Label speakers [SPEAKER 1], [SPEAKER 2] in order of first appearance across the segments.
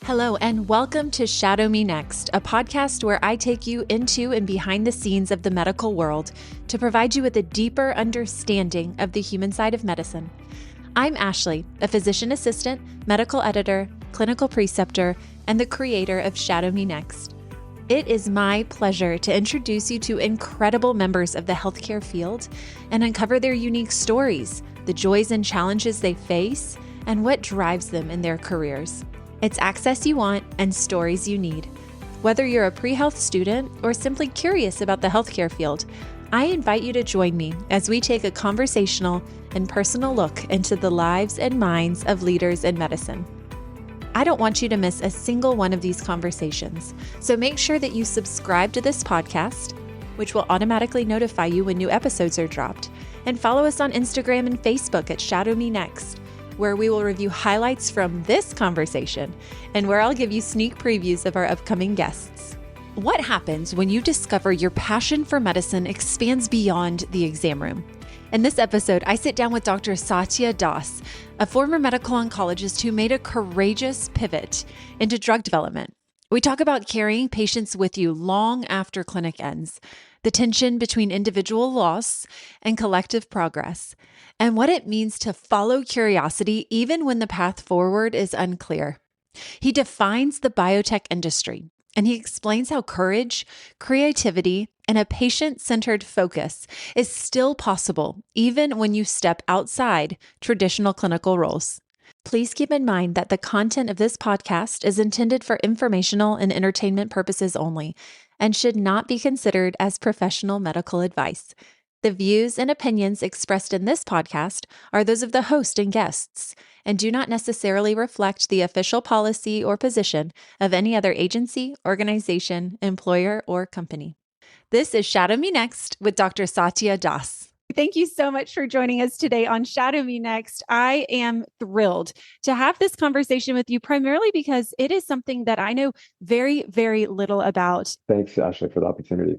[SPEAKER 1] Hello, and welcome to Shadow Me Next, a podcast where I take you into and behind the scenes of the medical world to provide you with a deeper understanding of the human side of medicine. I'm Ashley, a physician assistant, medical editor, clinical preceptor, and the creator of Shadow Me Next. It is my pleasure to introduce you to incredible members of the healthcare field and uncover their unique stories, the joys and challenges they face, and what drives them in their careers. It's access you want and stories you need. Whether you're a pre-health student or simply curious about the healthcare field, I invite you to join me as we take a conversational and personal look into the lives and minds of leaders in medicine. I don't want you to miss a single one of these conversations, so make sure that you subscribe to this podcast, which will automatically notify you when new episodes are dropped, and follow us on Instagram and Facebook at Shadow Me Next, where we will review highlights from this conversation and where I'll give you sneak previews of our upcoming guests. What happens when you discover your passion for medicine expands beyond the exam room? In this episode, I sit down with Dr. Satya, a former medical oncologist who made a courageous pivot into drug development. We talk about carrying patients with you long after clinic ends, the tension between individual loss and collective progress, and what it means to follow curiosity even when the path forward is unclear. He defines the biotech industry, and he explains how courage, creativity, and a patient-centered focus is still possible even when you step outside traditional clinical roles. Please keep in mind that the content of this podcast is intended for informational and entertainment purposes only and should not be considered as professional medical advice. The views and opinions expressed in this podcast are those of the host and guests and do not necessarily reflect the official policy or position of any other agency, organization, employer, or company. This is Shadow Me Next with Dr. Satya Das. Thank you so much for joining us today on Shadow Me Next. I am thrilled to have this conversation with you, primarily because it is something that I know very, very little about.
[SPEAKER 2] Thanks, Ashley, for the opportunity.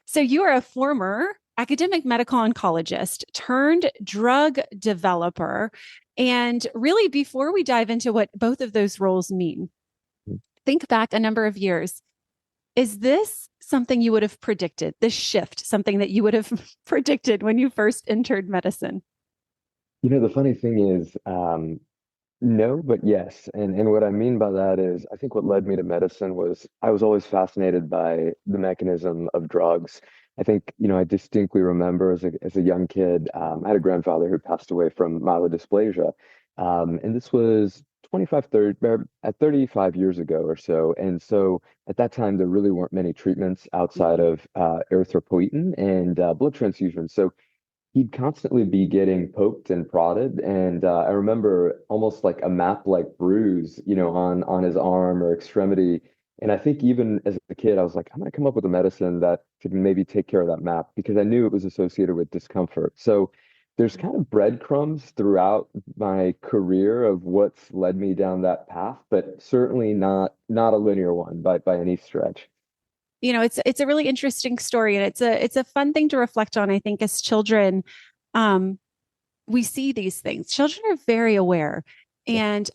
[SPEAKER 1] So you are a former academic medical oncologist turned drug developer. And really, before we dive into what both of those roles mean, think back a number of years. Is this something you would have predicted, this shift, something that you would have predicted when you first entered medicine?
[SPEAKER 2] You know, the funny thing is, no, but yes. And what I mean by that is, I think what led me to medicine was I was always fascinated by the mechanism of drugs. I think, I distinctly remember as a young kid, I had a grandfather who passed away from myelodysplasia. And this was 35 years ago or so. And so at that time, there really weren't many treatments outside of erythropoietin and blood transfusion. So he'd constantly be getting poked and prodded. And I remember almost like a map-like bruise, on his arm or extremity. And I think even as a kid, I was like, I'm going to come up with a medicine that could maybe take care of that map because I knew it was associated with discomfort. So there's kind of breadcrumbs throughout my career of what's led me down that path, but certainly not a linear one by any stretch.
[SPEAKER 1] It's a really interesting story, and it's a fun thing to reflect on. I think as children, we see these things. Children are very aware. And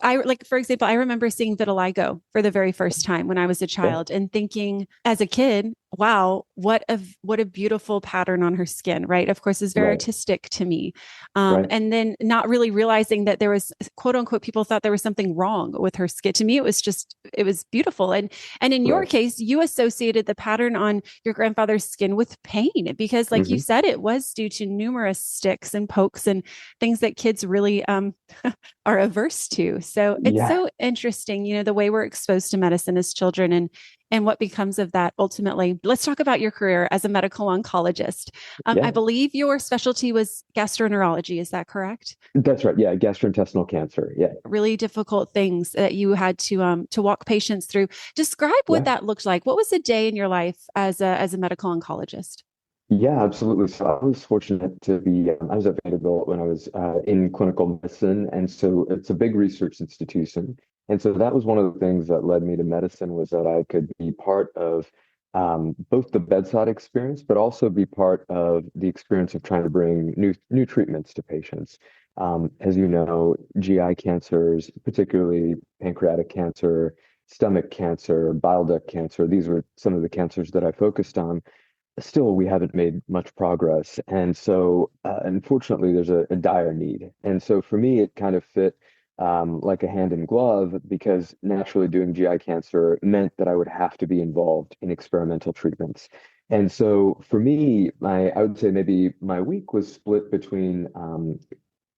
[SPEAKER 1] for example, I remember seeing vitiligo for the very first time when I was a child and thinking as a kid, wow, what a beautiful pattern on her skin, right? Of course, it's very artistic to me. And then not really realizing that there was, quote unquote, people thought there was something wrong with her skin. To me, it was beautiful. And in your case, you associated the pattern on your grandfather's skin with pain because like you said, it was due to numerous sticks and pokes and things that kids really are averse to. So it's so interesting, the way we're exposed to medicine as children and what becomes of that ultimately. Let's talk about your career as a medical oncologist. I believe your specialty was gastroenterology. Is that correct?
[SPEAKER 2] That's right. Yeah. Gastrointestinal cancer. Yeah.
[SPEAKER 1] Really difficult things that you had to walk patients through. Describe what that looked like. What was a day in your life as a medical oncologist?
[SPEAKER 2] Yeah, absolutely. So I was fortunate to be, I was at Vanderbilt when I was in clinical medicine. And so it's a big research institution. And so that was one of the things that led me to medicine was that I could be part of both the bedside experience, but also be part of the experience of trying to bring new treatments to patients. As you know, GI cancers, particularly pancreatic cancer, stomach cancer, bile duct cancer. These were some of the cancers that I focused on. Still, we haven't made much progress. And so, unfortunately, there's a dire need. And so for me, it kind of fit like a hand in glove because naturally doing GI cancer meant that I would have to be involved in experimental treatments. And so for me, I would say maybe my week was split between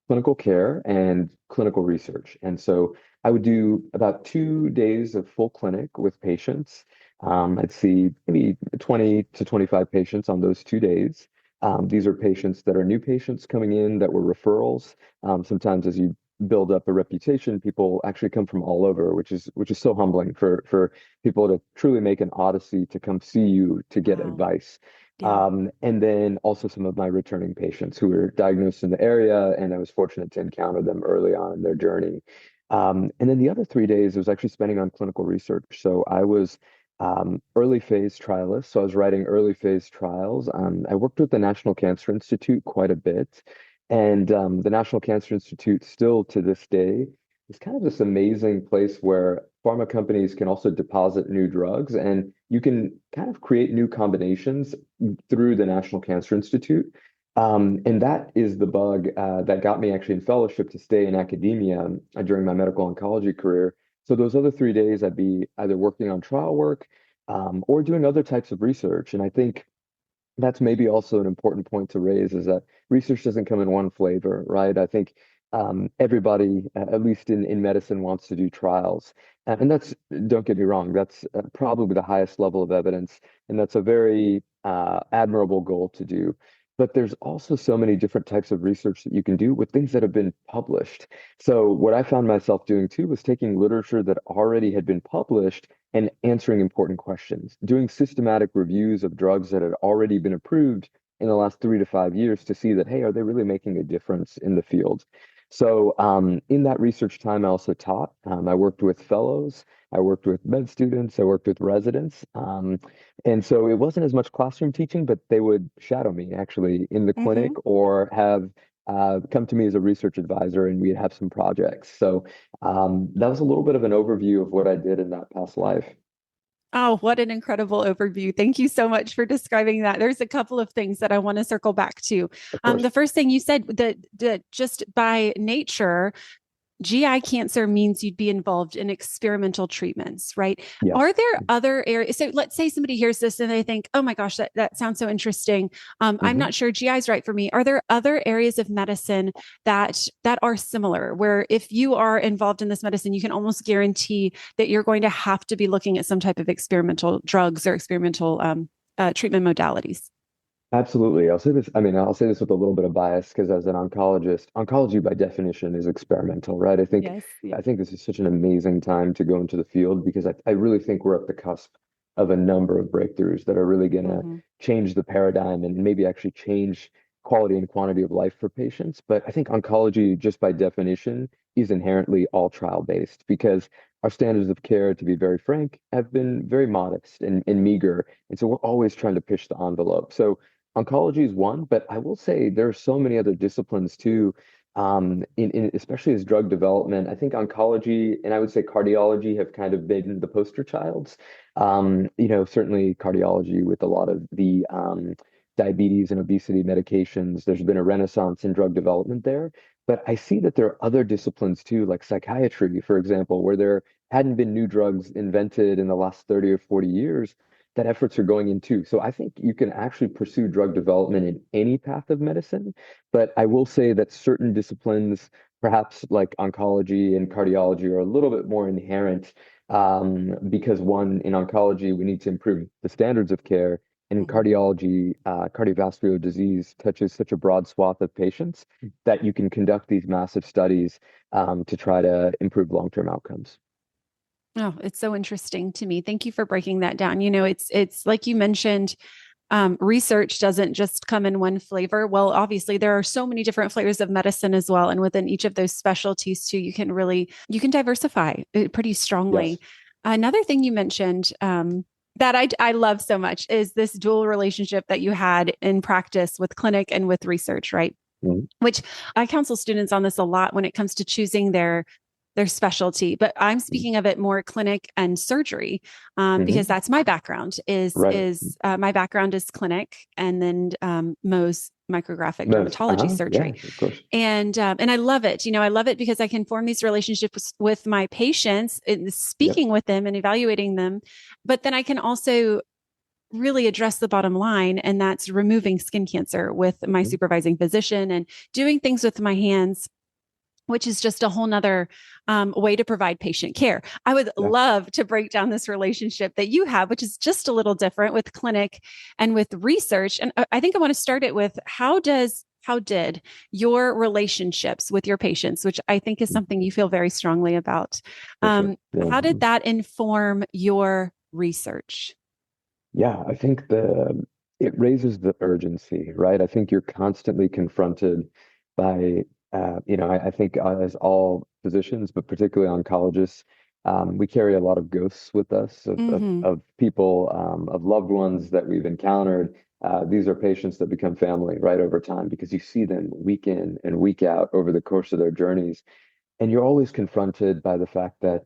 [SPEAKER 2] clinical care and clinical research. And so I would do about 2 days of full clinic with patients. I'd see maybe 20 to 25 patients on those 2 days. These are patients that are new patients coming in that were referrals. Sometimes as you build up a reputation, people actually come from all over, which is so humbling for people to truly make an odyssey to come see you to get
[SPEAKER 1] Wow.
[SPEAKER 2] advice.
[SPEAKER 1] Yeah.
[SPEAKER 2] And then also some of my returning patients who were diagnosed in the area, and I was fortunate to encounter them early on in their journey. And then the other 3 days I was actually spending on clinical research. So I was early phase trialist. So I was writing early phase trials. I worked with the National Cancer Institute quite a bit. And the National Cancer Institute still to this day is kind of this amazing place where pharma companies can also deposit new drugs and you can kind of create new combinations through the National Cancer Institute. And that is the bug that got me actually in fellowship to stay in academia during my medical oncology career. So those other 3 days, I'd be either working on trial work or doing other types of research. And I think that's maybe also an important point to raise is that research doesn't come in one flavor, right? I think everybody, at least in medicine, wants to do trials. And that's, don't get me wrong, that's probably the highest level of evidence. And that's a very admirable goal to do. But there's also so many different types of research that you can do with things that have been published. So what I found myself doing too was taking literature that already had been published and answering important questions, doing systematic reviews of drugs that had already been approved in the last 3 to 5 years to see that, hey, are they really making a difference in the field? So in that research time, I also taught. I worked with fellows, I worked with med students, I worked with residents. And so it wasn't as much classroom teaching, but they would shadow me actually in the clinic
[SPEAKER 1] Hmm.
[SPEAKER 2] or have come to me as a research advisor and we'd have some projects. So that was a little bit of an overview of what I did in that past life.
[SPEAKER 1] Oh, what an incredible overview. Thank you so much for describing that. There's a couple of things that I want to circle back to.
[SPEAKER 2] Of
[SPEAKER 1] The
[SPEAKER 2] course.
[SPEAKER 1] first thing you said that just by nature, GI cancer means you'd be involved in experimental treatments, right? Are
[SPEAKER 2] Yes.
[SPEAKER 1] there other areas? So let's say somebody hears this and they think, oh my gosh, that sounds so interesting. I'm
[SPEAKER 2] Mhm.
[SPEAKER 1] not sure GI is right for me. Are there other areas of medicine that are similar, where if you are involved in this medicine, you can almost guarantee that you're going to have to be looking at some type of experimental drugs or experimental treatment modalities?
[SPEAKER 2] Absolutely. I'll say this, I mean, I'll say this with a little bit of bias because as an oncologist, oncology by definition is experimental, right?
[SPEAKER 1] Yes. Yeah.
[SPEAKER 2] I think this is such an amazing time to go into the field because I really think we're at the cusp of a number of breakthroughs that are really going to
[SPEAKER 1] Hmm.
[SPEAKER 2] change the paradigm and maybe actually change quality and quantity of life for patients. But I think oncology, just by definition, is inherently all trial based because our standards of care, to be very frank, have been very modest and meager. And so we're always trying to push the envelope. So oncology is one, but I will say there are so many other disciplines too, in especially as drug development. I think oncology and I would say cardiology have kind of been the poster childs. Certainly cardiology with a lot of the diabetes and obesity medications. There's been a renaissance in drug development there. But I see that there are other disciplines too, like psychiatry, for example, where there hadn't been new drugs invented in the last 30 or 40 years that efforts are going into. So I think you can actually pursue drug development in any path of medicine. But I will say that certain disciplines, perhaps like oncology and cardiology, are a little bit more inherent because one, in oncology, we need to improve the standards of care. And in
[SPEAKER 1] Hmm.
[SPEAKER 2] cardiology, cardiovascular disease touches such a broad swath of patients that you can conduct these massive studies to try to improve long-term outcomes.
[SPEAKER 1] Oh, it's so interesting to me. Thank you for breaking that down. It's like you mentioned, research doesn't just come in one flavor. Well, obviously, there are so many different flavors of medicine as well, and within each of those specialties too, you can diversify it pretty strongly.
[SPEAKER 2] Yes.
[SPEAKER 1] Another thing you mentioned that I love so much is this dual relationship that you had in practice with clinic and with research, right?
[SPEAKER 2] Mhm.
[SPEAKER 1] Which I counsel students on this a lot when it comes to choosing their their specialty, but I'm speaking of it more clinic and surgery, because
[SPEAKER 2] Hmm.
[SPEAKER 1] that's my background
[SPEAKER 2] Right.
[SPEAKER 1] my background is clinic, and then Mohs micrographic
[SPEAKER 2] Most.
[SPEAKER 1] dermatology
[SPEAKER 2] Uh-huh. Yeah,
[SPEAKER 1] surgery.
[SPEAKER 2] of course.
[SPEAKER 1] And I love it. I love it because I can form these relationships with my patients,
[SPEAKER 2] Yep.
[SPEAKER 1] speaking with them and evaluating them. But then I can also really address the bottom line, and that's removing skin cancer with my
[SPEAKER 2] Mhm.
[SPEAKER 1] supervising physician and doing things with my hands, which is just a whole nother way to provide patient care. I would
[SPEAKER 2] Yeah.
[SPEAKER 1] love to break down this relationship that you have, which is just a little different with clinic and with research. And I think I want to start it with how did your relationships with your patients, which I think is something you feel very strongly about,
[SPEAKER 2] For sure. Yeah.
[SPEAKER 1] how did that inform your research?
[SPEAKER 2] Yeah, I think it raises the urgency, right? I think you're constantly confronted by I think as all physicians, but particularly oncologists, we carry a lot of ghosts with us
[SPEAKER 1] Mm-hmm.
[SPEAKER 2] of people, of loved ones that we've encountered. These are patients that become family right over time because you see them week in and week out over the course of their journeys. And you're always confronted by the fact that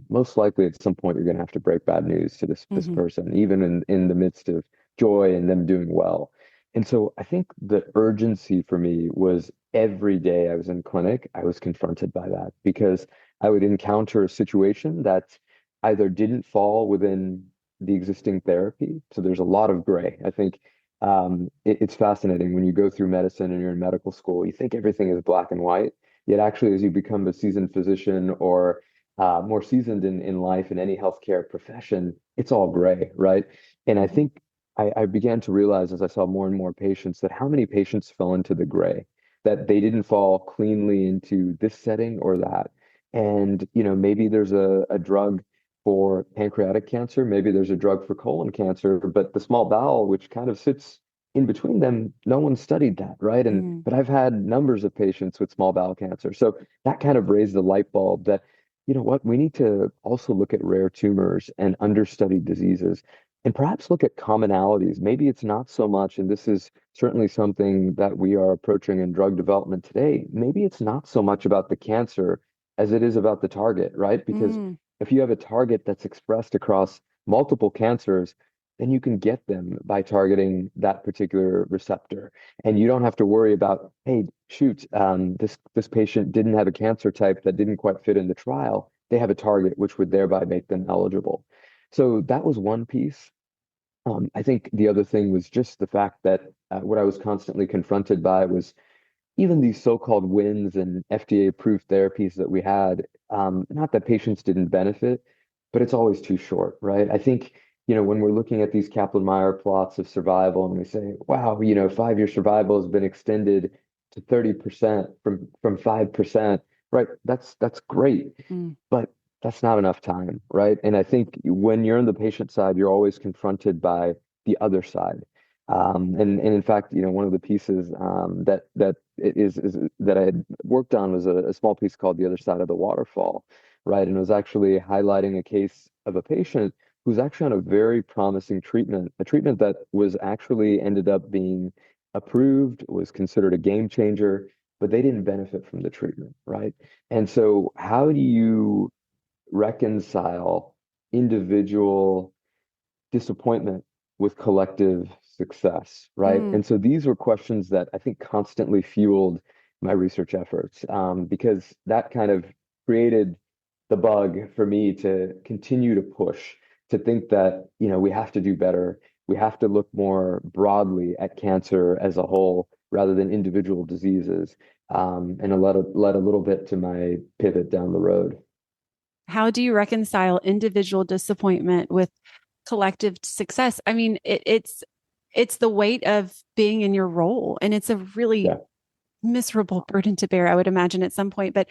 [SPEAKER 2] most likely at some point you're going to have to break bad news to this
[SPEAKER 1] Mm-hmm.
[SPEAKER 2] person, even in the midst of joy and them doing well. And so I think the urgency for me was every day I was in clinic, I was confronted by that because I would encounter a situation that either didn't fall within the existing therapy. So there's a lot of gray. I think it's fascinating when you go through medicine and you're in medical school, you think everything is black and white. Yet actually, as you become a seasoned physician or more seasoned in life in any healthcare profession, it's all gray, right? And I think I began to realize as I saw more and more patients that how many patients fell into the gray, that they didn't fall cleanly into this setting or that. And, maybe there's a drug for pancreatic cancer, maybe there's a drug for colon cancer, but the small bowel, which kind of sits in between them, no one studied that, right? And
[SPEAKER 1] Mm-hmm.
[SPEAKER 2] but I've had numbers of patients with small bowel cancer. So that kind of raised the light bulb that, you know what, we need to also look at rare tumors and understudied diseases and perhaps look at commonalities. Maybe it's not so much, and this is certainly something that we are approaching in drug development today. Maybe it's not so much about the cancer as it is about the target, right? Because
[SPEAKER 1] Mm-hmm.
[SPEAKER 2] if you have a target that's expressed across multiple cancers, then you can get them by targeting that particular receptor. And you don't have to worry about, hey, shoot, this patient didn't have a cancer type that didn't quite fit in the trial. They have a target, which would thereby make them eligible. So that was one piece. I think the other thing was just the fact that what I was constantly confronted by was even these so-called wins and FDA-approved therapies that we had, not that patients didn't benefit, but it's always too short, right? I think, when we're looking at these Kaplan-Meier plots of survival and we say, wow, 5-year survival has been extended to 30% from 5%, right? That's great, but that's not enough time, right? And I think when you're on the patient side, you're always confronted by the other side. And in fact, one of the pieces that is that I had worked on was a small piece called The Other Side of the Waterfall, right? And it was actually highlighting a case of a patient who's actually on a very promising treatment, a treatment that was actually ended up being approved, was considered a game changer, but they didn't benefit from the treatment, right? And so how do you reconcile individual disappointment with collective success, right?
[SPEAKER 1] Mm-hmm.
[SPEAKER 2] And so these were questions that I think constantly fueled my research efforts, because that kind of created the bug for me to continue to push, to think that, we have to do better. We have to look more broadly at cancer as a whole rather than individual diseases. And it led a little bit to my pivot down the road.
[SPEAKER 1] How do you reconcile individual disappointment with collective success? I mean, it's the weight of being in your role, and it's a really
[SPEAKER 2] Yeah,
[SPEAKER 1] miserable burden to bear, I would imagine at some point, but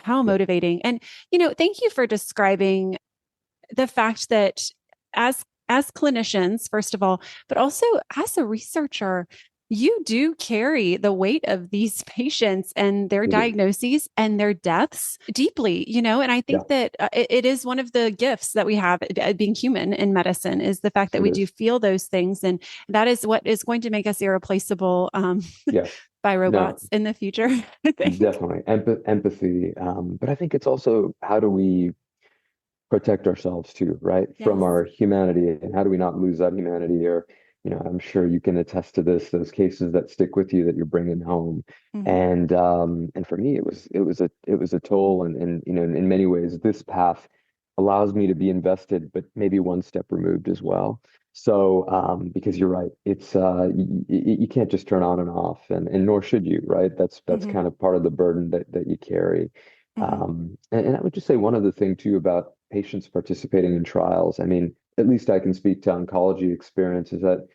[SPEAKER 1] how
[SPEAKER 2] yeah,
[SPEAKER 1] motivating. And thank you for describing the fact that as clinicians, first of all, but also as a researcher, you do carry the weight of these patients and their
[SPEAKER 2] we do.
[SPEAKER 1] diagnoses and their deaths deeply, and I
[SPEAKER 2] Yeah,
[SPEAKER 1] think that it is one of the gifts that we have being human in medicine is the fact that
[SPEAKER 2] it
[SPEAKER 1] we do
[SPEAKER 2] is.
[SPEAKER 1] feel those things. And that is what is going to make us irreplaceable.
[SPEAKER 2] Yeah.
[SPEAKER 1] by
[SPEAKER 2] No,
[SPEAKER 1] robots in the future, I think.
[SPEAKER 2] definitely empathy. But I think it's also how do we protect ourselves too, right? From
[SPEAKER 1] Yes.
[SPEAKER 2] our humanity, and how do we not lose that humanity? Or, I'm sure you can attest to this, those cases that stick with you that you're bringing home.
[SPEAKER 1] Hmm.
[SPEAKER 2] And for me, it was a toll, and in many ways, this path allows me to be invested, but maybe one step removed as well. So, because you're right, it's you can't just turn on and off, and nor should you, right? That's
[SPEAKER 1] Hmm.
[SPEAKER 2] kind of part of the burden that you carry.
[SPEAKER 1] Hmm.
[SPEAKER 2] And I would just say one other thing too about patients participating in trials. I mean, at least I can speak to oncology experience is that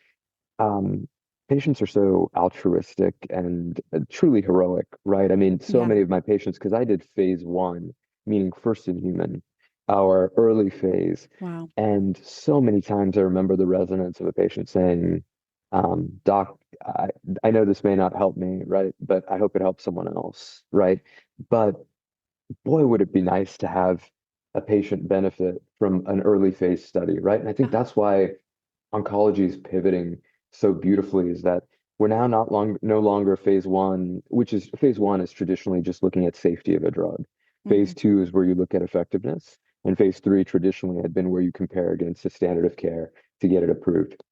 [SPEAKER 2] um, patients are so altruistic and truly heroic, right? I mean, so
[SPEAKER 1] Yeah.
[SPEAKER 2] many of my patients, because I did phase one, meaning first in human, our early phase,
[SPEAKER 1] Wow.
[SPEAKER 2] and so many times I remember the resonance of a patient saying, "Doc, I know this may not help me, right? But I hope it helps someone else, right?" But boy, would it be nice to have a patient benefit from an early phase study, right? And I think
[SPEAKER 1] Yeah.
[SPEAKER 2] that's why oncology is pivoting so beautifully is that we're now no longer phase one, which is phase one is traditionally just looking at safety of a drug. Phase
[SPEAKER 1] Hmm.
[SPEAKER 2] two is where you look at effectiveness. And phase three traditionally had been where you compare against the standard of care to get it approved.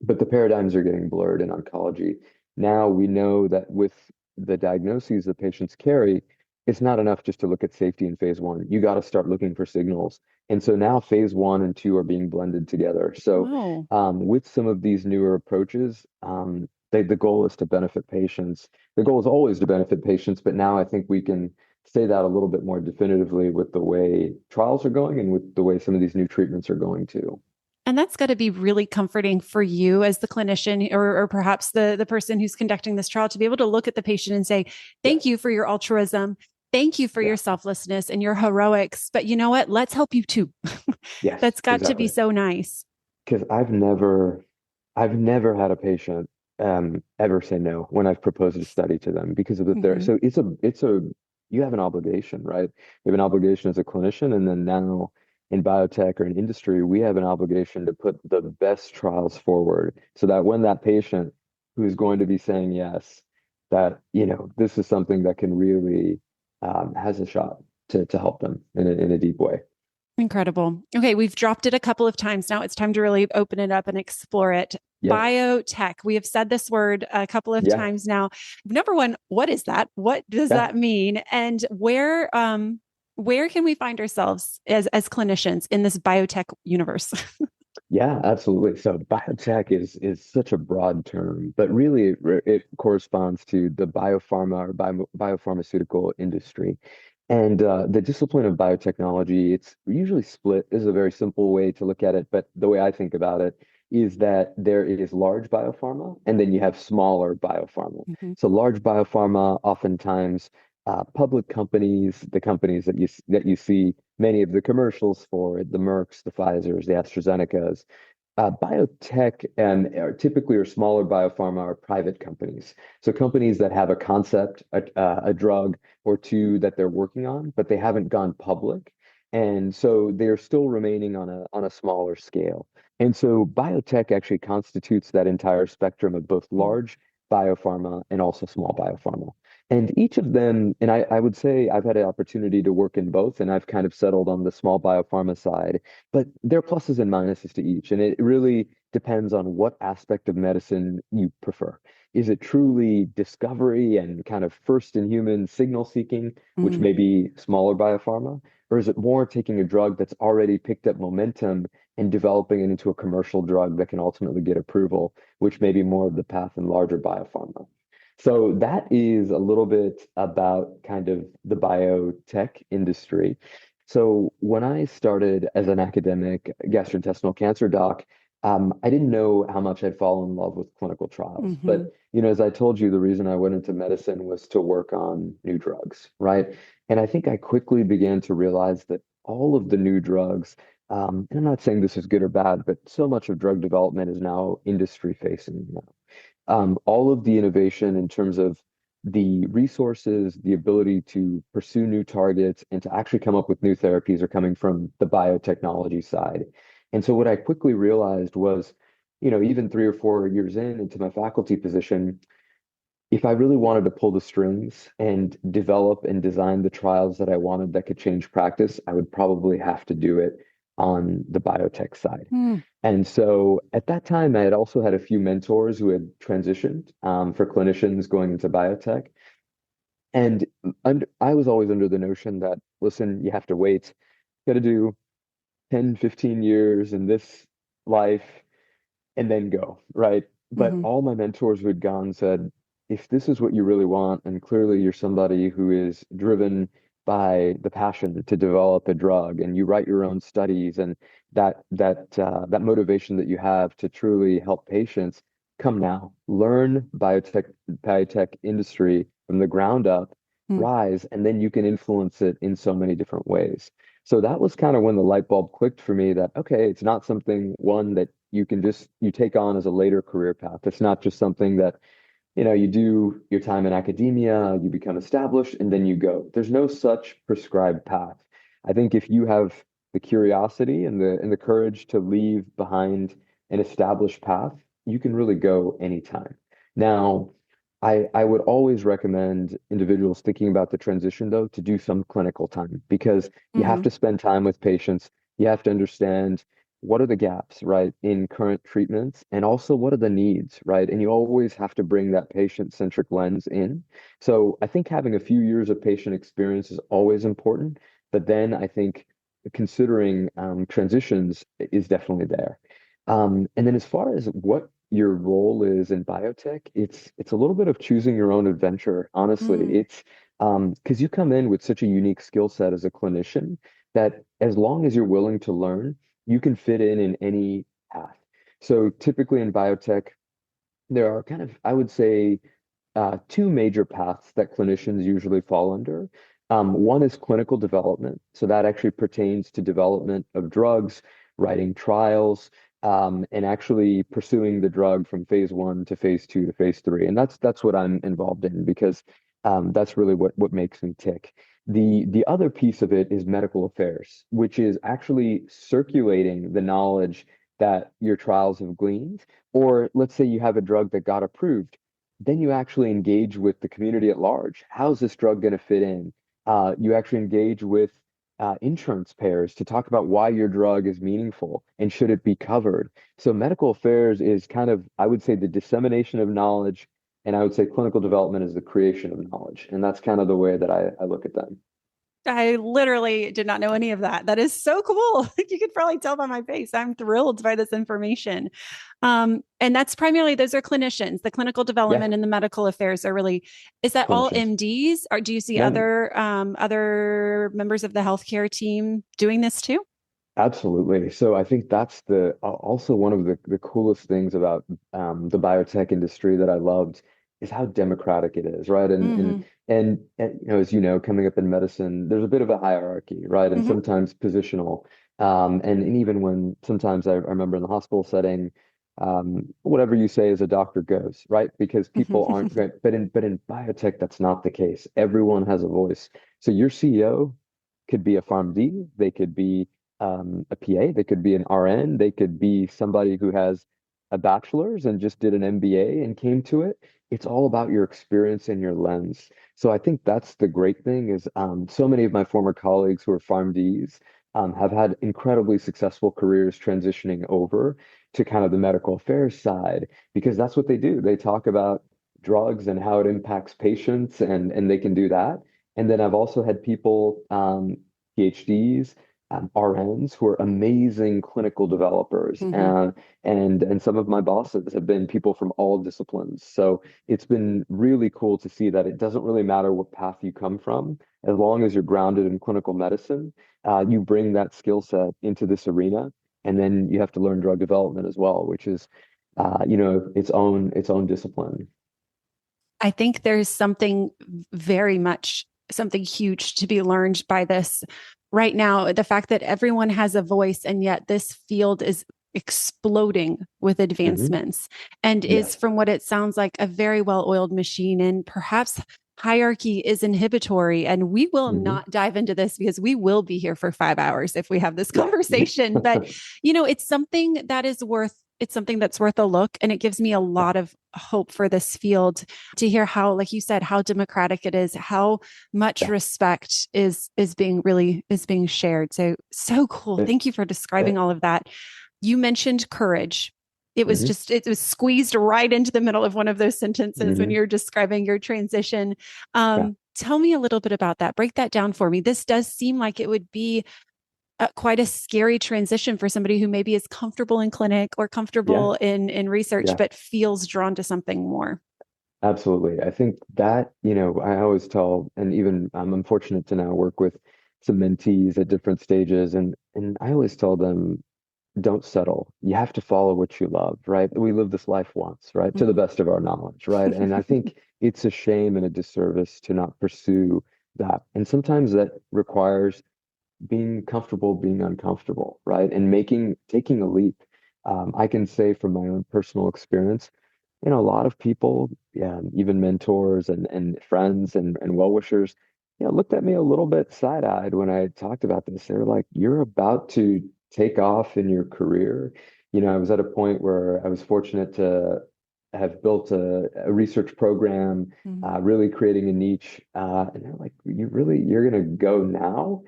[SPEAKER 2] But the paradigms are getting blurred in oncology. Now we know that with the diagnoses that patients carry, it's not enough just to look at safety in phase one. You got to start looking for signals. And so now phase one and two are being blended together. So
[SPEAKER 1] Oh.
[SPEAKER 2] with some of these newer approaches, the goal is to benefit patients. The goal is always to benefit patients, but now I think we can say that a little bit more definitively with the way trials are going and with the way some of these new treatments are going too.
[SPEAKER 1] And that's got to be really comforting for you as the clinician or perhaps the person who's conducting this trial to be able to look at the patient and say, thank
[SPEAKER 2] Yes.
[SPEAKER 1] you for your altruism. Thank you for
[SPEAKER 2] Yeah.
[SPEAKER 1] your selflessness and your heroics. But you know what? Let's help you too.
[SPEAKER 2] Yes,
[SPEAKER 1] That's got to be
[SPEAKER 2] exactly.
[SPEAKER 1] so nice.
[SPEAKER 2] Because I've never had a patient ever say no when I've proposed a study to them because of the therapy.
[SPEAKER 1] Hmm.
[SPEAKER 2] So you have an obligation, right? You have an obligation as a clinician, and then now in biotech or in industry, we have an obligation to put the best trials forward so that when that patient who is going to be saying yes, that this is something that can really has a shot to help them in a deep way.
[SPEAKER 1] Incredible. Okay, we've dropped it a couple of times now. It's time to really open it up and explore it.
[SPEAKER 2] Yep.
[SPEAKER 1] Biotech. We have said this word a couple of
[SPEAKER 2] Yeah.
[SPEAKER 1] times now. Number one, what is that? What does
[SPEAKER 2] Yeah.
[SPEAKER 1] that mean? And where can we find ourselves as clinicians in this biotech universe?
[SPEAKER 2] Yeah, absolutely. So biotech is such a broad term, but really it corresponds to the biopharma or biopharmaceutical industry. And the discipline of biotechnology, it's usually split. This is a very simple way to look at it, but the way I think about it is that there is large biopharma and then you have smaller biopharma.
[SPEAKER 1] Mhm.
[SPEAKER 2] So large biopharma, oftentimes public companies, the companies that you see many of the commercials for, the Mercks, the Pfizers, the AstraZenecas. Biotech and are typically are smaller biopharma are private companies. So companies that have a concept, a drug or two that they're working on, but they haven't gone public. And so they're still remaining on a smaller scale. And so biotech actually constitutes that entire spectrum of both
[SPEAKER 1] Mm.
[SPEAKER 2] large biopharma and also small biopharma. And each of them, and I would say I've had an opportunity to work in both, and I've kind of settled on the small biopharma side, but there are pluses and minuses to each. And it really depends on what aspect of medicine you prefer. Is it truly discovery and kind of first in human signal seeking, which
[SPEAKER 1] Mm.
[SPEAKER 2] may be smaller biopharma? Or is it more taking a drug that's already picked up momentum and developing it into a commercial drug that can ultimately get approval, which may be more of the path in larger biopharma? So that is a little bit about kind of the biotech industry. So when I started as an academic gastrointestinal cancer doc, I didn't know how much I'd fall in love with clinical trials. But
[SPEAKER 1] Hmm.
[SPEAKER 2] as I told you, the reason I went into medicine was to work on new drugs, right? And I think I quickly began to realize that all of the new drugs, and I'm not saying this is good or bad, but so much of drug development is now industry facing. All of the innovation in terms of the resources, the ability to pursue new targets, and to actually come up with new therapies are coming from the biotechnology side. And so what I quickly realized was, even 3 or 4 years into my faculty position, if I really wanted to pull the strings and develop and design the trials that I wanted that could change practice, I would probably have to do it on the biotech side.
[SPEAKER 1] Mm,
[SPEAKER 2] And so at that time, I had also had a few mentors who had transitioned for clinicians going into biotech. And I was always under the notion that, listen, you have to wait, got to do 10, 15 years in this life and then go, right? But
[SPEAKER 1] hmm
[SPEAKER 2] all my mentors who had gone said, if this is what you really want, and clearly you're somebody who is driven by the passion to develop a drug, and you write your own studies, and that motivation that you have to truly help patients, come now, learn biotech industry from the ground up,
[SPEAKER 1] mm,
[SPEAKER 2] rise, and then you can influence it in so many different ways. So that was kind of when the light bulb clicked for me that, okay, it's not something one that you take on as a later career path. It's not just something that, you do your time in academia, you become established, and then you go. There's no such prescribed path. I think if you have the curiosity and the courage to leave behind an established path, you can really go anytime. Now, I would always recommend individuals thinking about the transition, though, to do some clinical time because you have
[SPEAKER 1] hmm
[SPEAKER 2] to spend time with patients. You have to understand what are the gaps, right, in current treatments, and also what are the needs, right? And you always have to bring that patient-centric lens in. So I think having a few years of patient experience is always important, but then I think considering transitions is definitely there. And then as far as what your role is in biotech, it's a little bit of choosing your own adventure, honestly.
[SPEAKER 1] mm.
[SPEAKER 2] It's because you come in with such a unique skill set as a clinician that as long as you're willing to learn, you can fit in any path. So typically in biotech, there are kind of, I would say, two major paths that clinicians usually fall under. One is clinical development. So that actually pertains to development of drugs, writing trials, and actually pursuing the drug from phase one to phase two to phase three. And that's what I'm involved in because that's really what makes me tick. The other piece of it is medical affairs, which is actually circulating the knowledge that your trials have gleaned. Or let's say you have a drug that got approved, then you actually engage with the community at large. How's this drug going to fit in? You actually engage with insurance payers to talk about why your drug is meaningful and should it be covered. So medical affairs is kind of, I would say, the dissemination of knowledge, and I would say clinical development is the creation of knowledge. And that's kind of the way that I look at them.
[SPEAKER 1] I literally did not know any of that. That is so cool. You could probably tell by my face. I'm thrilled by this information. And that's primarily, those are clinicians. The clinical
[SPEAKER 2] Yeah,
[SPEAKER 1] development and the medical affairs are really, is that all
[SPEAKER 2] clinicians.
[SPEAKER 1] MDs? Or do you see
[SPEAKER 2] No,
[SPEAKER 1] other members of the healthcare team doing this too?
[SPEAKER 2] absolutely. So I think that's the also one of the coolest things about the biotech industry that I loved is how democratic it is, right?
[SPEAKER 1] hmm
[SPEAKER 2] And as you know, coming up in medicine, there's a bit of a hierarchy, right? And
[SPEAKER 1] hmm
[SPEAKER 2] sometimes positional. And even when sometimes I remember in the hospital setting, whatever you say as a doctor goes, right? Because people aren't great. But in biotech, that's not the case. Everyone has a voice. So your CEO could be a PharmD, they could be a PA, they could be an RN, they could be somebody who has a bachelor's and just did an MBA and came to it. It's all about your experience and your lens. So I think that's the great thing is so many of my former colleagues who are PharmDs have had incredibly successful careers transitioning over to kind of the medical affairs side because that's what they do. They talk about drugs and how it impacts patients and they can do that. And then I've also had people, PhDs, RNs who are amazing clinical developers,
[SPEAKER 1] hmm
[SPEAKER 2] and some of my bosses have been people from all disciplines. So it's been really cool to see that it doesn't really matter what path you come from, as long as you're grounded in clinical medicine, you bring that skill set into this arena, and then you have to learn drug development as well, which is, its own discipline.
[SPEAKER 1] I think there's something very much something huge to be learned by this right now. The fact that everyone has a voice and yet this field is exploding with
[SPEAKER 2] Hmm.
[SPEAKER 1] advancements and is,
[SPEAKER 2] Yes.
[SPEAKER 1] from what it sounds like, a very well oiled machine. And perhaps hierarchy is inhibitory. And we will
[SPEAKER 2] Hmm.
[SPEAKER 1] not dive into this because we will be here for 5 hours if we have this
[SPEAKER 2] Yeah.
[SPEAKER 1] conversation. But, it's something that is worth it's something that's worth a look. And it gives me a
[SPEAKER 2] Yeah.
[SPEAKER 1] lot of hope for this field to hear how, like you said, how democratic it is, how much
[SPEAKER 2] Yeah.
[SPEAKER 1] respect is being shared. So cool.
[SPEAKER 2] It,
[SPEAKER 1] Thank you for describing
[SPEAKER 2] it,
[SPEAKER 1] all of that. You mentioned courage.
[SPEAKER 2] mhm,
[SPEAKER 1] It was squeezed right into the middle of one of those sentences when
[SPEAKER 2] mhm.
[SPEAKER 1] you're describing your transition.
[SPEAKER 2] Yeah.
[SPEAKER 1] Tell me a little bit about that. Break that down for me. This does seem like it would be quite a scary transition for somebody who maybe is comfortable in clinic or
[SPEAKER 2] Yeah.
[SPEAKER 1] comfortable in research,
[SPEAKER 2] Yeah.
[SPEAKER 1] but feels drawn to something more.
[SPEAKER 2] Absolutely. I think that, I always tell, and even I'm fortunate to now work with some mentees at different stages, and I always tell them, don't settle. You have to follow what you love, right? We live this life once, right? To the
[SPEAKER 1] Mhm.
[SPEAKER 2] best of our knowledge, right? And I think it's a shame and a disservice to not pursue that. And sometimes that requires being comfortable being uncomfortable, right? And taking a leap. I can say from my own personal experience, a lot of people, yeah, even mentors and friends and well-wishers, looked at me a little bit side-eyed when I talked about this. They were like, "You're about to take off in your career." I was at a point where I was fortunate to have built a research program,
[SPEAKER 1] Mhm.
[SPEAKER 2] really creating a niche. And they're like, you're gonna go now?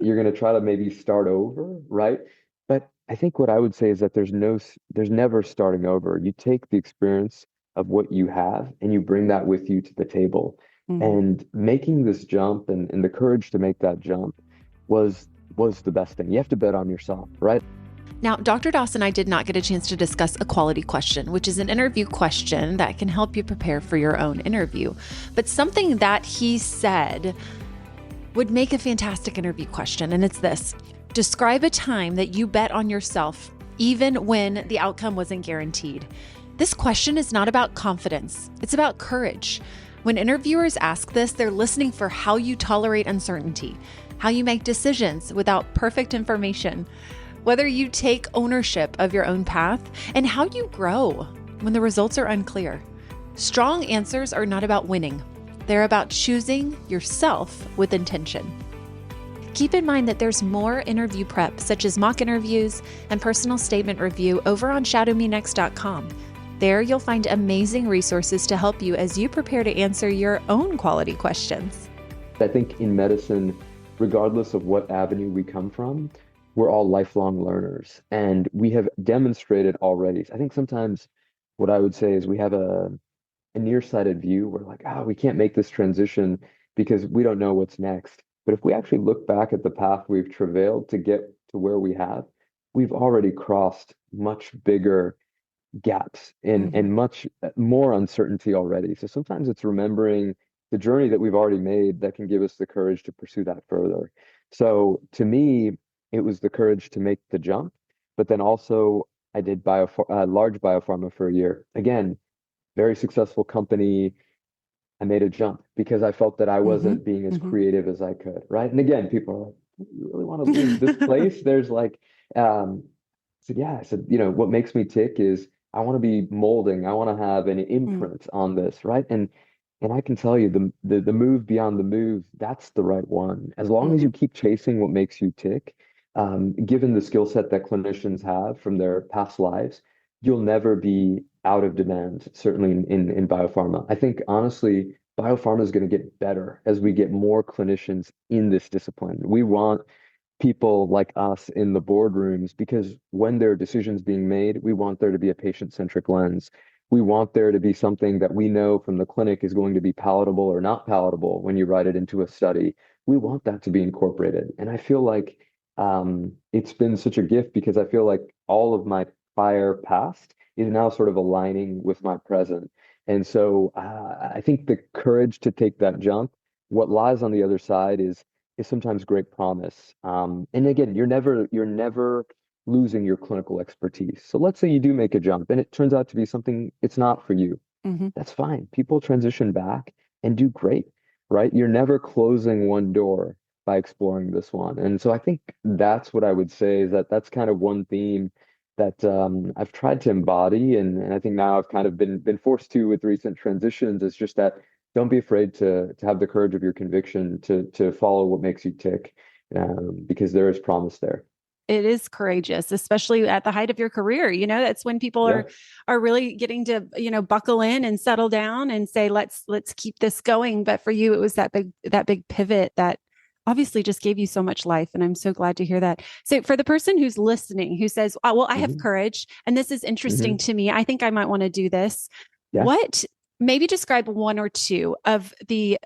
[SPEAKER 2] You're gonna try to maybe start over, right? But I think what I would say is that there's never starting over. You take the experience of what you have and you bring that with you to the table.
[SPEAKER 1] Mhm.
[SPEAKER 2] And making this jump and the courage to make that jump was was the best thing. You have to bet on yourself, right?
[SPEAKER 1] Now, Dr. Doss and I did not get a chance to discuss a quality question, which is an interview question that can help you prepare for your own interview. But something that he said would make a fantastic interview question, and it's this: describe a time that you bet on yourself, even when the outcome wasn't guaranteed. This question is not about confidence, it's about courage. When interviewers ask this, they're listening for how you tolerate uncertainty, how you make decisions without perfect information, whether you take ownership of your own path, and how you grow when the results are unclear. Strong answers are not about winning, they're about choosing yourself with intention. Keep in mind that there's more interview prep, such as mock interviews and personal statement review, over on shadowmenext.com. There you'll find amazing resources to help you as you prepare to answer your own quality questions.
[SPEAKER 2] I think in medicine, regardless of what avenue we come from, we're all lifelong learners. And we have demonstrated already. I think sometimes what I would say is we have a nearsighted view. We're like, we can't make this transition because we don't know what's next. But if we actually look back at the path we've travailed to get to where we have, we've already crossed much bigger gaps and
[SPEAKER 1] Mhm.
[SPEAKER 2] much more uncertainty already. So sometimes it's remembering the journey that we've already made that can give us the courage to pursue that further. So to me, it was the courage to make the jump, but then also I did large biopharma for a year. Again, very successful company. I made a jump because I felt that I
[SPEAKER 1] Mhm.
[SPEAKER 2] wasn't being as
[SPEAKER 1] Mhm.
[SPEAKER 2] creative as I could, right? And again, people are like, you really want to leave this place? There's like, I said, yeah, I said, what makes me tick is I want to be molding. I want to have an
[SPEAKER 1] Mm.
[SPEAKER 2] imprint on this, right? And I can tell you the move beyond the move, that's the right one. As long as you
[SPEAKER 1] Mhm.
[SPEAKER 2] keep chasing what makes you tick, given the skill set that clinicians have from their past lives, you'll never be out of demand, certainly in biopharma. I think honestly, biopharma is going to get better as we get more clinicians in this discipline. We want people like us in the boardrooms because when there are decisions being made, we want there to be a patient-centric lens. We want there to be something that we know from the clinic is going to be palatable or not palatable when you write it into a study. We want that to be incorporated. And I feel like it's been such a gift because I feel like all of my prior past is now sort of aligning with my present. And so I think the courage to take that jump, what lies on the other side is sometimes great promise. And again, you're never losing your clinical expertise. So let's say you do make a jump and it turns out to be something it's not for you.
[SPEAKER 1] Mhm.
[SPEAKER 2] That's fine. People transition back and do great, right? You're never closing one door by exploring this one. And so I think that's what I would say is that that's kind of one theme that I've tried to embody, and I think now I've kind of been forced to with recent transitions. Is just that don't be afraid to have the courage of your conviction to follow what makes you tick, because there is promise there.
[SPEAKER 1] is courageous, especially at the height of your career. That's when people
[SPEAKER 2] Yeah.
[SPEAKER 1] are really getting to, buckle in and settle down and say, let's keep this going. But for you, it was that big pivot that obviously just gave you so much life. And I'm so glad to hear that. So for the person who's listening, who says, oh, well, I have
[SPEAKER 2] Hmm.
[SPEAKER 1] courage and this is interesting
[SPEAKER 2] Hmm.
[SPEAKER 1] to me. I think I might want to do this.
[SPEAKER 2] Yeah.
[SPEAKER 1] What maybe describe one or two of the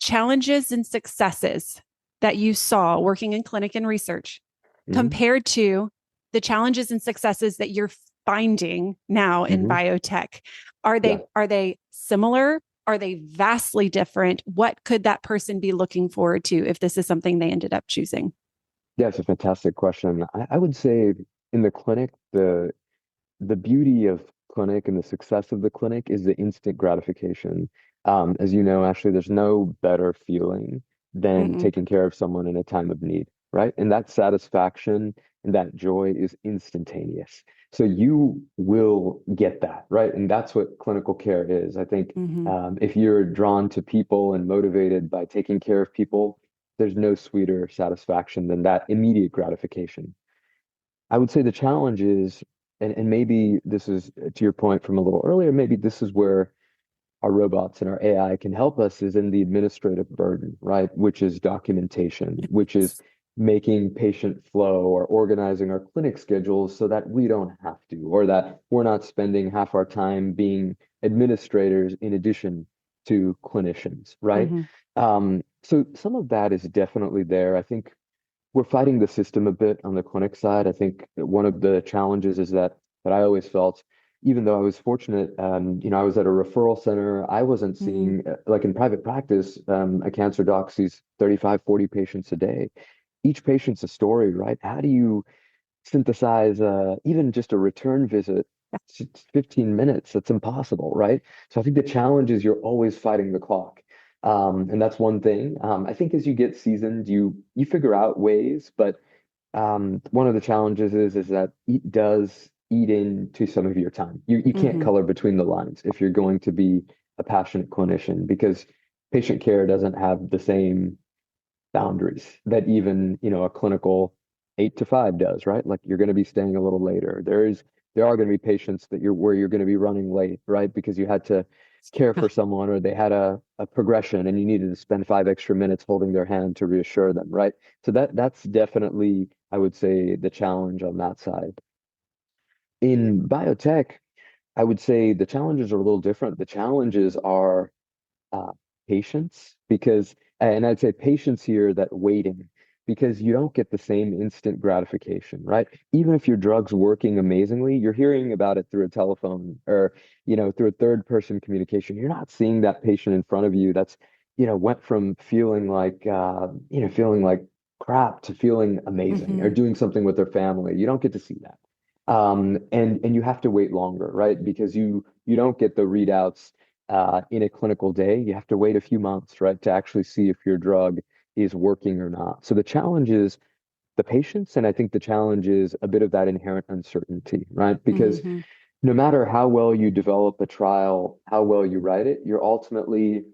[SPEAKER 1] challenges and successes that you saw working in clinic and research
[SPEAKER 2] Hmm.
[SPEAKER 1] compared to the challenges and successes that you're finding now in
[SPEAKER 2] Hmm.
[SPEAKER 1] biotech?
[SPEAKER 2] Yeah.
[SPEAKER 1] Are they similar? Are they vastly different? What could that person be looking forward to if this is something they ended up choosing?
[SPEAKER 2] Yeah, it's a fantastic question. I would say in the clinic, the beauty of clinic and the success of the clinic is the instant gratification. As you know, Ashley, there's no better feeling than
[SPEAKER 1] Mm-mm.
[SPEAKER 2] taking care of someone in a time of need, right? And that satisfaction and that joy is instantaneous. So you will get that, right? And that's what clinical care is. I think
[SPEAKER 1] Mm-hmm.
[SPEAKER 2] if you're drawn to people and motivated by taking care of people, there's no sweeter satisfaction than that immediate gratification. I would say the challenge is, and maybe this is to your point from a little earlier, maybe this is where our robots and our AI can help us is in the administrative burden, right? Which is documentation, which is making patient flow or organizing our clinic schedules so that we don't have to, or that we're not spending half our time being administrators in addition to clinicians, right?
[SPEAKER 1] Mm-hmm.
[SPEAKER 2] So some of that is definitely there. I think we're fighting the system a bit on the clinic side. I think that one of the challenges is that I always felt, even though I was fortunate, I was at a referral center. I wasn't
[SPEAKER 1] Mm-hmm.
[SPEAKER 2] seeing, like in private practice, a cancer doc sees 35, 40 patients a day. Each patient's a story, right? How do you synthesize even just a return visit? It's 15 minutes. That's impossible, right? So I think the challenge is you're always fighting the clock. And that's one thing. I think as you get seasoned, you figure out ways, but one of the challenges is that it does eat into some of your time. You can't
[SPEAKER 1] Mm-hmm.
[SPEAKER 2] color between the lines if you're going to be a passionate clinician because patient care doesn't have the same boundaries that even, a clinical 8 to 5 does, right? Like you're going to be staying a little later. There are going to be patients that you're going to be running late, right? Because you had to care for someone or they had a progression and you needed to spend 5 extra minutes holding their hand to reassure them, right? So that's definitely, I would say, the challenge on that side. In biotech, I would say the challenges are a little different. The challenges are uh, patience and I'd say patience here, that waiting, because you don't get the same instant gratification, right? Even if your drug's working amazingly, you're hearing about it through a telephone or, through a third person communication. You're not seeing that patient in front of you that's, went from feeling like crap to feeling amazing or
[SPEAKER 1] Mm-hmm.
[SPEAKER 2] doing something with their family. You don't get to see that. And you have to wait longer, right? Because you don't get the readouts in a clinical day. You have to wait a few months, right, to actually see if your drug is working or not. So the challenge is the patients, and I think the challenge is a bit of that inherent uncertainty, right? Because
[SPEAKER 1] Mm-hmm.
[SPEAKER 2] no matter how well you develop a trial, how well you write it, you're ultimately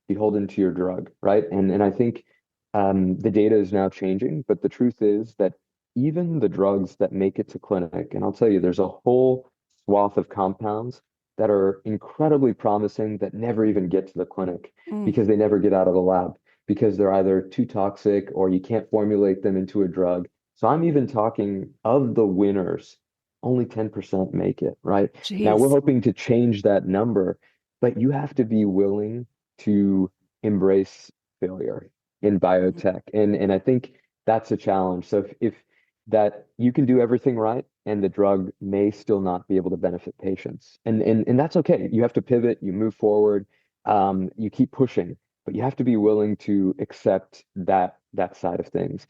[SPEAKER 2] beholden to your drug, right? And I think the data is now changing, but the truth is that even the drugs that make it to clinic, and I'll tell you, there's a whole swath of compounds that are incredibly promising that never even get to the clinic
[SPEAKER 1] Mm.
[SPEAKER 2] because they never get out of the lab because they're either too toxic or you can't formulate them into a drug. So I'm even talking of the winners, only 10% make it, right? Now we're
[SPEAKER 1] Jeez.
[SPEAKER 2] hoping to change that number, but you have to be willing to embrace failure in biotech. And I think that's a challenge. So if that you can do everything right and the drug may still not be able to benefit patients. And that's okay. You have to pivot, you move forward, you keep pushing, but you have to be willing to accept that side of things.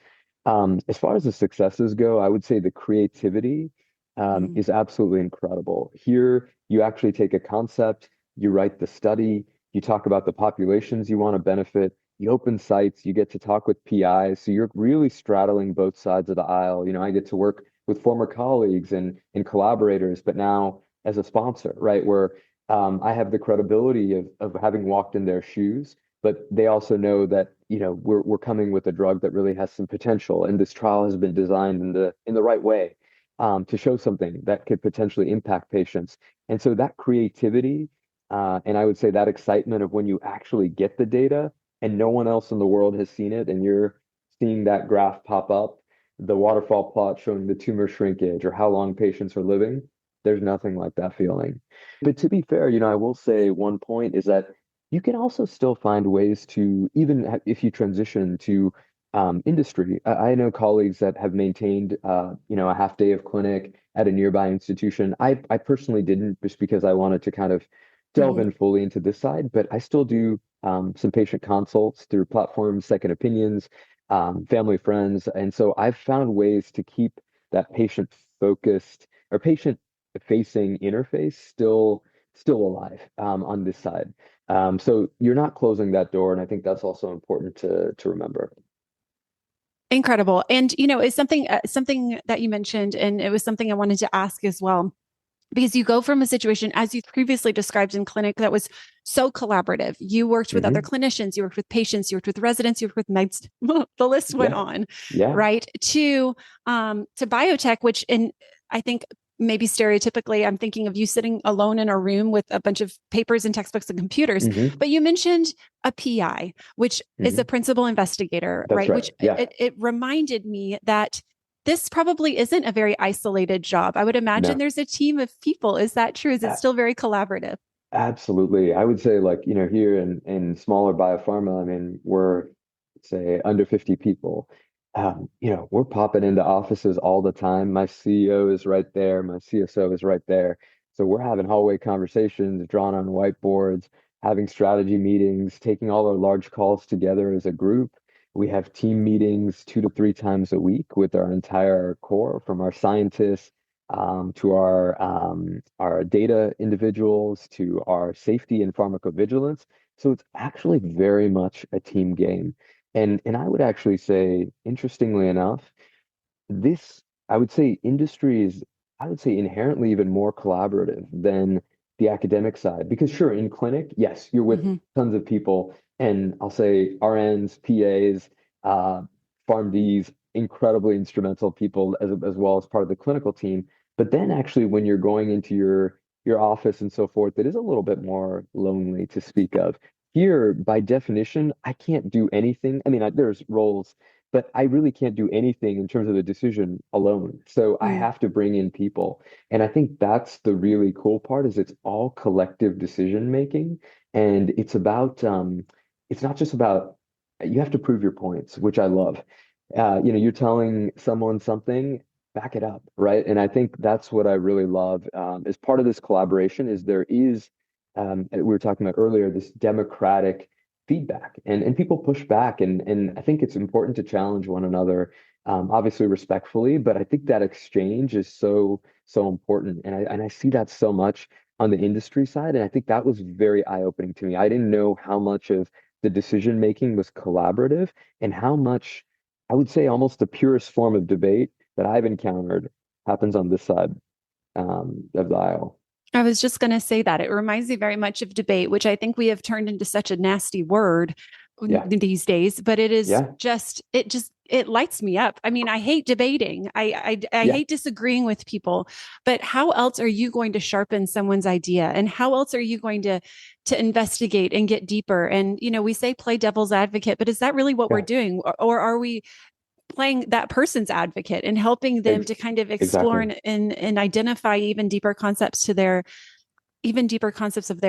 [SPEAKER 2] As far as the successes go, I would say the creativity
[SPEAKER 1] Mm.
[SPEAKER 2] is absolutely incredible. Here, you actually take a concept, you write the study, you talk about the populations you want to benefit, you open sites, you get to talk with PIs. So you're really straddling both sides of the aisle. I get to work with former colleagues and collaborators, but now as a sponsor, right? Where I have the credibility of having walked in their shoes, but they also know that, we're coming with a drug that really has some potential, and this trial has been designed in the right way, to show something that could potentially impact patients. And so that creativity, and I would say that excitement of when you actually get the data and no one else in the world has seen it, and you're seeing that graph pop up, the waterfall plot showing the tumor shrinkage or how long patients are living, there's nothing like that feeling. But to be fair, I will say one point is that you can also still find ways to, even if you transition to industry. I know colleagues that have maintained, a half day of clinic at a nearby institution. I personally didn't, just because I wanted to kind of delve
[SPEAKER 1] Mhm.
[SPEAKER 2] in fully into this side, but I still do some patient consults through platforms, second opinions, family, friends. And so I've found ways to keep that patient focused or patient facing interface still alive, on this side. So you're not closing that door, and I think that's also important to remember.
[SPEAKER 1] Incredible. And it's something that you mentioned, and it was something I wanted to ask as well. Because you go from a situation, as you previously described in clinic, that was so collaborative. You worked with other
[SPEAKER 2] Hmm.
[SPEAKER 1] clinicians, you worked with patients, you worked with residents, you worked with meds. The list went
[SPEAKER 2] Yeah,
[SPEAKER 1] on,
[SPEAKER 2] yeah.
[SPEAKER 1] right? To biotech, which in I think maybe stereotypically, I'm thinking of you sitting alone in a room with a bunch of papers and textbooks and computers.
[SPEAKER 2] Hmm.
[SPEAKER 1] But you mentioned a PI, which is a
[SPEAKER 2] Hmm.
[SPEAKER 1] principal investigator,
[SPEAKER 2] That's
[SPEAKER 1] right?
[SPEAKER 2] right.
[SPEAKER 1] Which
[SPEAKER 2] Yeah.
[SPEAKER 1] it reminded me that this probably isn't a very isolated job. I would imagine
[SPEAKER 2] No.
[SPEAKER 1] there's a team of people. Is that true? Is it still very collaborative?
[SPEAKER 2] Absolutely. I would say, like, here in smaller biopharma, I mean, we're, say, under 50 people. We're popping into offices all the time. My CEO is right there. My CSO is right there. So we're having hallway conversations drawn on whiteboards, having strategy meetings, taking all our large calls together as a group. We have team meetings 2 to 3 times a week with our entire core, from our scientists, to our data individuals, to our safety and pharmacovigilance. So it's actually very much a team game. And I would actually say, interestingly enough, this, I would say, industry is, I would say, inherently even more collaborative than the academic side. Because sure, in clinic, yes, you're with
[SPEAKER 1] Mm-hmm.
[SPEAKER 2] tons of people, and I'll say RNs, PAs, uh, PharmDs, incredibly instrumental people, as well as part of the clinical team. But then actually, when you're going into your office and so forth, it is a little bit more lonely to speak of. Here, by definition, I can't do anything. I mean, there's roles, but I really can't do anything in terms of the decision alone. So I
[SPEAKER 1] Mm.
[SPEAKER 2] have to bring in people. And I think that's the really cool part, is it's all collective decision making. And it's not just about, you have to prove your points, which I love. You're telling someone something, back it up, right? And I think that's what I really love, as part of this collaboration, is there is, we were talking about earlier, this democratic feedback, and people push back, and I think it's important to challenge one another, obviously respectfully, but I think that exchange is so important, and I see that so much on the industry side, and I think that was very eye-opening to me. I didn't know how much of the decision making was collaborative, and how much, I would say, almost the purest form of debate that I've encountered happens on this side, of the aisle.
[SPEAKER 1] I was just going to say that it reminds me very much of debate, which I think we have turned into such a nasty word
[SPEAKER 2] Yeah,
[SPEAKER 1] these days, but it is
[SPEAKER 2] yeah,
[SPEAKER 1] it lights me up. I mean, I hate debating. I
[SPEAKER 2] yeah.
[SPEAKER 1] hate disagreeing with people, but how else are you going to sharpen someone's idea? And how else are you going to investigate and get deeper? And we say play devil's advocate, but is that really what we're
[SPEAKER 2] Yeah.
[SPEAKER 1] doing? Or are we playing that person's advocate and helping them
[SPEAKER 2] Ex
[SPEAKER 1] to kind of explore
[SPEAKER 2] exactly.
[SPEAKER 1] and identify even deeper concepts of their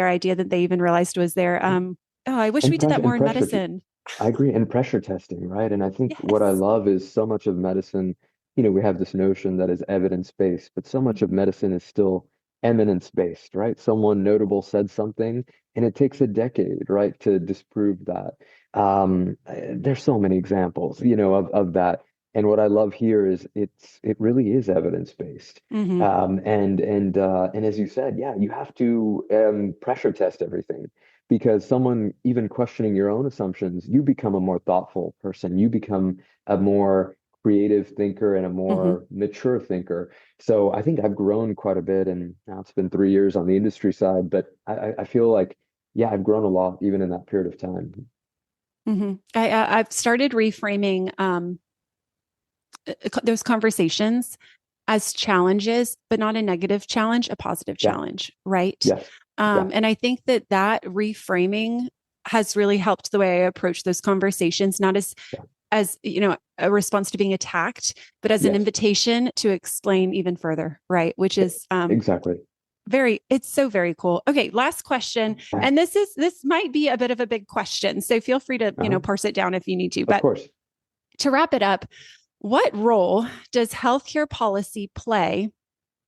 [SPEAKER 1] idea that they even realized was there. Oh, I wish we did that more
[SPEAKER 2] And
[SPEAKER 1] in
[SPEAKER 2] pressure,
[SPEAKER 1] medicine.
[SPEAKER 2] I agree. And pressure testing, right? And I think what I
[SPEAKER 1] Yes.
[SPEAKER 2] love is so much of medicine, we have this notion that is evidence-based, but so much of
[SPEAKER 1] Mhm.
[SPEAKER 2] medicine is still eminence-based, right? Someone notable said something, and it takes a decade, right, to disprove that. There's so many examples, of that. And what I love here is it really is evidence-based.
[SPEAKER 1] Mhm.
[SPEAKER 2] And as you said, yeah, you have to, pressure test everything, because someone even questioning your own assumptions, you become a more thoughtful person. You become a more creative thinker and a
[SPEAKER 1] Mhm.
[SPEAKER 2] more mature thinker. So I think I've grown quite a bit, and now it's been 3 years on the industry side, but I feel like, yeah, I've grown a lot even in that period of time.
[SPEAKER 1] I've started reframing those conversations as challenges, but not a negative challenge, a positive
[SPEAKER 2] Yeah.
[SPEAKER 1] challenge, right?
[SPEAKER 2] Yes. Yeah.
[SPEAKER 1] And I think that reframing has really helped the way I approach those conversations, not
[SPEAKER 2] Yeah.
[SPEAKER 1] as a response to being attacked, but as an
[SPEAKER 2] Yes.
[SPEAKER 1] invitation to explain even further, right? Which is
[SPEAKER 2] Exactly.
[SPEAKER 1] it's so very cool. Okay, last question. And this might be a bit of a big question. So feel free to, parse it down if you need to.
[SPEAKER 2] Of
[SPEAKER 1] But
[SPEAKER 2] course.
[SPEAKER 1] to wrap it up, what role does healthcare policy play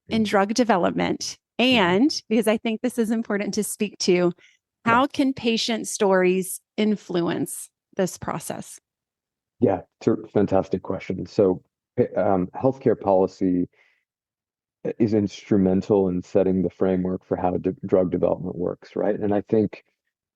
[SPEAKER 1] in drug development? And because I think this is important to speak to, how can patient stories influence this process?
[SPEAKER 2] Yeah, it's a fantastic question. So, healthcare policy is instrumental in setting the framework for how drug development works, right? And I think,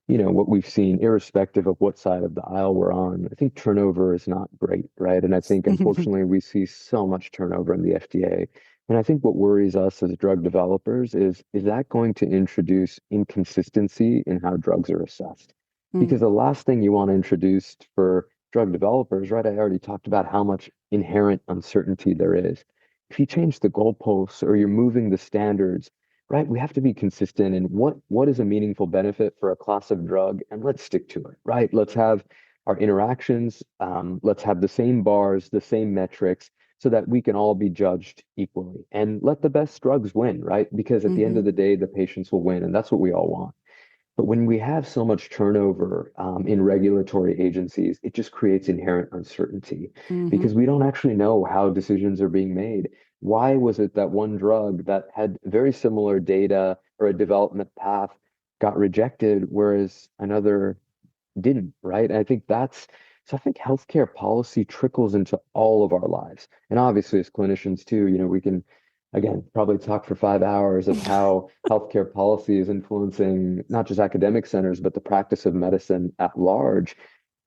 [SPEAKER 2] what we've seen, irrespective of what side of the aisle we're on, I think turnover is not great, right? And I think, unfortunately, we see so much turnover in the FDA. And I think what worries us as drug developers is that going to introduce inconsistency in how drugs are assessed? Because the last thing you want to introduce for drug developers, right? I already talked about how much inherent uncertainty there is. If you change the goalposts or you're moving the standards, right? We have to be consistent in what is a meaningful benefit for a class of drug, and let's stick to it, right? Let's have our interactions, let's have the same bars, the same metrics, so that we can all be judged equally, and let the best drugs win, right? Because at the end of the day, the patients will win, and that's what we all want. But when we have so much turnover in regulatory agencies, it just creates inherent uncertainty because we don't actually know how decisions are being made. Why was it that one drug that had very similar data or a development path got rejected, whereas another didn't, right? And I think I think healthcare policy trickles into all of our lives. And obviously, as clinicians too, we can, again, probably talk for 5 hours of how healthcare policy is influencing not just academic centers, but the practice of medicine at large.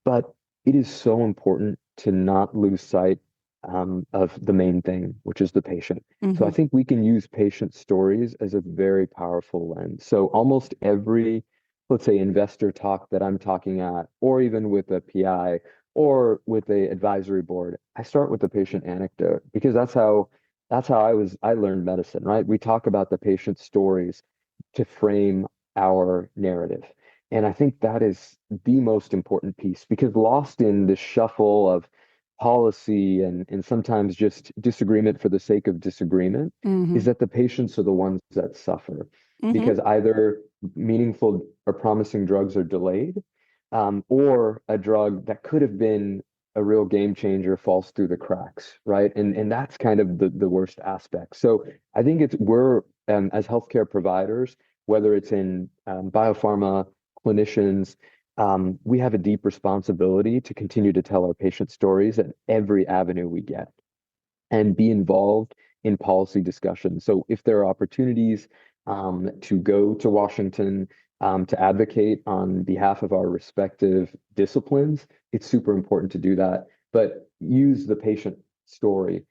[SPEAKER 2] But it is so important to not lose sight of the main thing, which is the patient. So I think we can use patient stories as a very powerful lens. So almost every, let's say, investor talk that I'm talking at, or even with a PI or with a advisory board, I start with the patient anecdote because that's how I learned medicine, right? We talk about the patient stories to frame our narrative. And I think that is the most important piece because lost in the shuffle of policy and sometimes just disagreement for the sake of disagreement is that the patients are the ones that suffer because either meaningful or promising drugs are delayed, or a drug that could have been a real game changer falls through the cracks, right? And that's kind of the worst aspect. So I think we're as healthcare providers, whether it's in biopharma, clinicians, we have a deep responsibility to continue to tell our patient stories at every avenue we get and be involved in policy discussions. So if there are opportunities to go to Washington to advocate on behalf of our respective disciplines, it's super important to do that. But use the patient story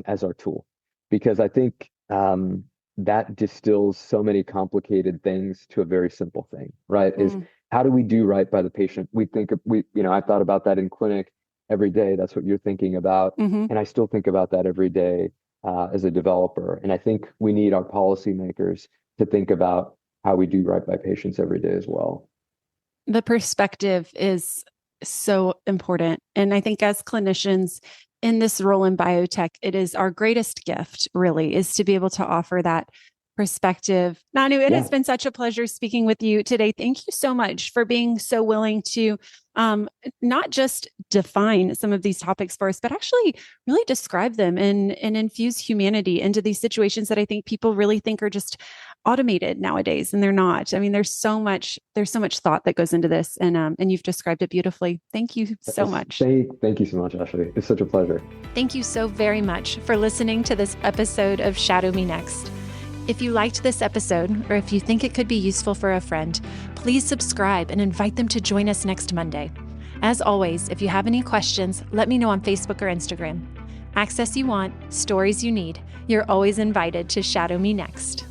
[SPEAKER 2] as our tool, because I think that distills so many complicated things to a very simple thing, right? Is how do we do right by the patient? I thought about that in clinic every day. That's what you're thinking about. And I still think about that every day as a developer. And I think we need our policymakers to think about how we do right by patients every day as well.
[SPEAKER 1] The perspective is so important. And I think as clinicians in this role in biotech, it is our greatest gift, really, is to be able to offer that perspective. Nanu, it has been such a pleasure speaking with you today. Thank you so much for being so willing to not just define some of these topics for us, but actually really describe them and infuse humanity into these situations that I think people really think are just automated nowadays, and they're not. I mean, there's so much thought that goes into this, and you've described it beautifully. Thank you so much.
[SPEAKER 2] Thank you so much, Ashley. It's such a pleasure.
[SPEAKER 1] Thank you so very much for listening to this episode of Shadow Me Next. If you liked this episode, or if you think it could be useful for a friend, please subscribe and invite them to join us next Monday. As always, if you have any questions, let me know on Facebook or Instagram. Access you want, stories you need. You're always invited to Shadow Me Next.